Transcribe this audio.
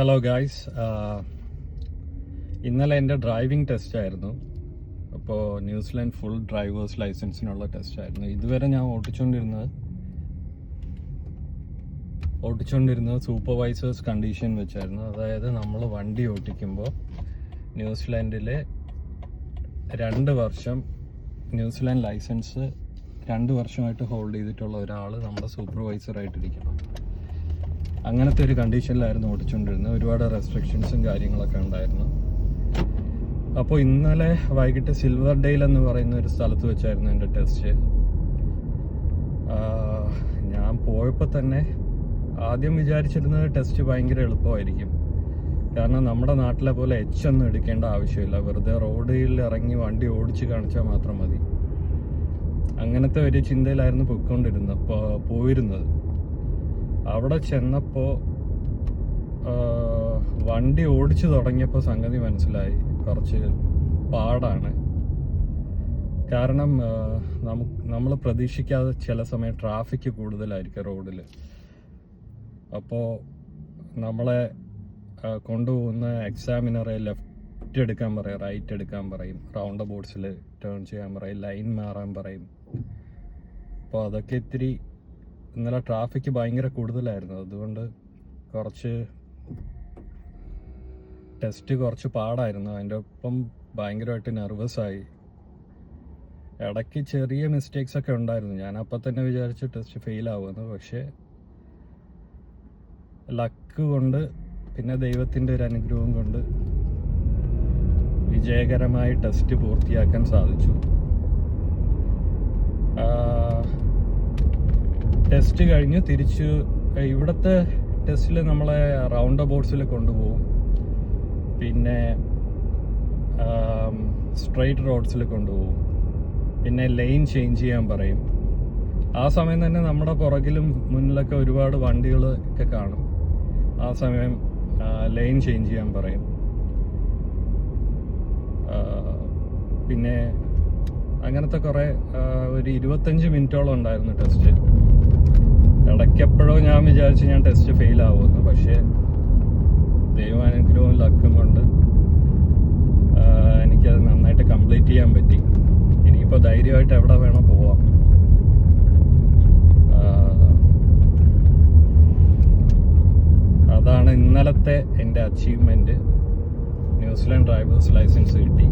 Hello guys, ഇന്നലെ എൻ്റെ driving test ആയിരുന്നു. അപ്പോൾ ന്യൂസിലാൻഡ് ഫുൾ ഡ്രൈവേഴ്സ് ലൈസൻസിനുള്ള ടെസ്റ്റ് ആയിരുന്നു. ഇതുവരെ ഞാൻ ഓടിച്ചുകൊണ്ടിരുന്നത് സൂപ്പർവൈസേഴ്സ് കണ്ടീഷൻ വെച്ചായിരുന്നു. അതായത് നമ്മൾ വണ്ടി ഓടിക്കുമ്പോൾ ന്യൂസിലാൻഡിലെ 2 വർഷം ന്യൂസിലാൻഡ് ലൈസൻസ് 2 വർഷമായിട്ട് ഹോൾഡ് ചെയ്തിട്ടുള്ള ഒരാൾ നമ്മുടെ സൂപ്പർവൈസറായിട്ടിരിക്കണം. അങ്ങനത്തെ ഒരു കണ്ടീഷനിലായിരുന്നു ഓടിച്ചുകൊണ്ടിരുന്നത്. ഒരുപാട് റെസ്ട്രിക്ഷൻസും കാര്യങ്ങളൊക്കെ ഉണ്ടായിരുന്നു. അപ്പോൾ ഇന്നലെ വൈകിട്ട് സിൽവർ ഡെയിൽ എന്ന് പറയുന്ന ഒരു സ്ഥലത്ത് വെച്ചായിരുന്നു എൻ്റെ ടെസ്റ്റ്. ഞാൻ പോയപ്പോൾ തന്നെ ആദ്യം വിചാരിച്ചിരുന്നത് ടെസ്റ്റ് ഭയങ്കര എളുപ്പമായിരിക്കും. കാരണം നമ്മുടെ നാട്ടിലെ പോലെ ഒന്നും എടുക്കേണ്ട ആവശ്യമില്ല. വെറുതെ റോഡിൽ ഇറങ്ങി വണ്ടി ഓടിച്ച് കാണിച്ചാൽ മാത്രം മതി. അങ്ങനത്തെ ഒരു ചിന്തയിലായിരുന്നു പോയിരുന്നത്. അവിടെ ചെന്നപ്പോൾ വണ്ടി ഓടിച്ചു തുടങ്ങിയപ്പോൾ സംഗതി മനസ്സിലായി, കുറച്ച് പാടാണ്. കാരണം നമ്മൾ പ്രതീക്ഷിക്കാതെ ചില സമയം ട്രാഫിക് കൂടുതലായിരിക്കും റോഡിൽ. അപ്പോൾ നമ്മളെ കൊണ്ടുപോകുന്ന എക്സാമിനറെ ലെഫ്റ്റ് എടുക്കാൻ പറയും, റൈറ്റ് എടുക്കാൻ പറയും, റൗണ്ട് ബോർഡ്സിൽ ടേൺ ചെയ്യാൻ പറയും, ലൈൻ മാറാൻ പറയും. അപ്പോൾ അതൊക്കെ ഇന്നലെ ട്രാഫിക് ഭയങ്കര കൂടുതലായിരുന്നു. അതുകൊണ്ട് ടെസ്റ്റ് കുറച്ച് പാടായിരുന്നു. അതിൻ്റെ ഒപ്പം ഭയങ്കരമായിട്ട് നെർവസായി. ഇടയ്ക്ക് ചെറിയ മിസ്റ്റേക്സ് ഒക്കെ ഉണ്ടായിരുന്നു. ഞാൻ അപ്പം തന്നെ വിചാരിച്ചു ടെസ്റ്റ് ഫെയിലാവുമെന്ന്. പക്ഷേ ലക്ക് കൊണ്ട് പിന്നെ ദൈവത്തിൻ്റെ ഒരു അനുഗ്രഹം കൊണ്ട് വിജയകരമായി ടെസ്റ്റ് പൂർത്തിയാക്കാൻ സാധിച്ചു. ടെസ്റ്റ് കഴിഞ്ഞ് തിരിച്ച് ഇവിടുത്തെ ടെസ്റ്റിൽ നമ്മളെ റൗണ്ട് ബോർഡ്സിൽ കൊണ്ടുപോകും, പിന്നെ സ്ട്രെയിറ്റ് റോഡ്സിൽ കൊണ്ടുപോകും, പിന്നെ ലൈൻ ചേഞ്ച് ചെയ്യാൻ പറയും. ആ സമയം തന്നെ നമ്മുടെ പുറകിലും മുന്നിലൊക്കെ ഒരുപാട് വണ്ടികൾ ഒക്കെ കാണും. ആ സമയം ലൈൻ ചേഞ്ച് ചെയ്യാൻ പറയും. പിന്നെ അങ്ങനത്തെ കുറേ ഒരു 25 മിനിറ്റോളം ഉണ്ടായിരുന്നു ടെസ്റ്റ്. ഇടയ്ക്കെപ്പോഴോ ഞാൻ വിചാരിച്ചു ഞാൻ ടെസ്റ്റ് ഫെയിലാവുമെന്ന്. പക്ഷേ ദൈവാനുഗ്രഹവും ലക്കും കൊണ്ട് എനിക്കത് നന്നായിട്ട് കംപ്ലീറ്റ് ചെയ്യാൻ പറ്റി. ഇനിയിപ്പോൾ ധൈര്യമായിട്ട് എവിടെ വേണോ പോവാം. അതാണ് ഇന്നലത്തെ എൻ്റെ അച്ചീവ്മെൻറ്റ്. ന്യൂസിലാൻഡ് ഡ്രൈവേഴ്സ് ലൈസൻസ് കിട്ടി.